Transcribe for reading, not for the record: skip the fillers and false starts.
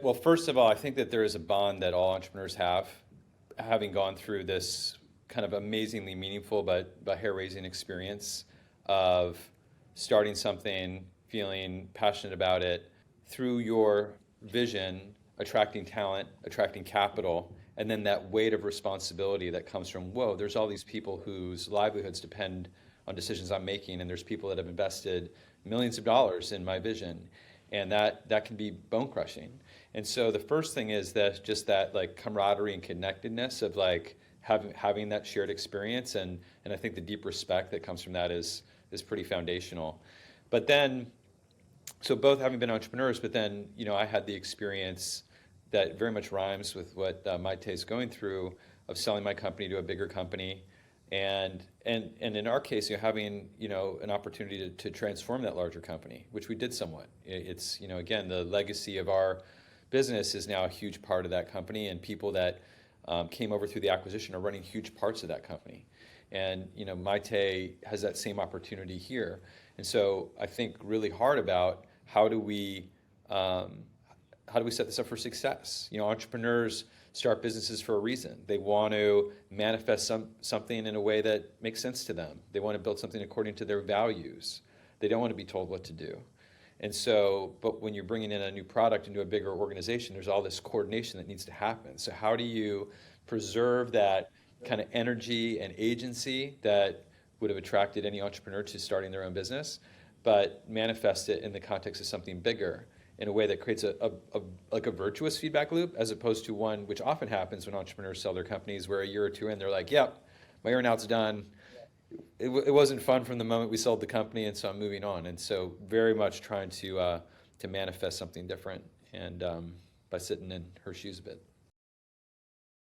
Well, first of all, I think that there is a bond that all entrepreneurs have, having gone through this kind of amazingly meaningful but hair-raising experience of starting something, feeling passionate about it, through your vision, attracting talent, attracting capital, and then that weight of responsibility that comes from, whoa, there's all these people whose livelihoods depend on decisions I'm making, and there's people that have invested millions of dollars in my vision, and that can be bone crushing. And so the first thing is that just that like camaraderie and connectedness of like having that shared experience, and I think the deep respect that comes from that is pretty foundational. But then, so both having been entrepreneurs, but then I had the experience that very much rhymes with what Maite is going through, of selling my company to a bigger company, and in our case, having an opportunity to transform that larger company, which we did somewhat. It's again, the legacy of our business is now a huge part of that company, and people that came over through the acquisition are running huge parts of that company. And Maite has that same opportunity here, and so I think really hard about how do we set this up for success. Entrepreneurs start businesses for a reason. They want to manifest something in a way that makes sense to them. They want to build something according to their values. They don't want to be told what to do. And so, but when you're bringing in a new product into a bigger organization, there's all this coordination that needs to happen. So how do you preserve that kind of energy and agency that would have attracted any entrepreneur to starting their own business, but manifest it in the context of something bigger, in a way that creates like a virtuous feedback loop, as opposed to one which often happens when entrepreneurs sell their companies, where a year or two in, they're like, yep, my earn-out's done. It wasn't fun from the moment we sold the company, and so I'm moving on. And so very much trying to manifest something different, and by sitting in her shoes a bit.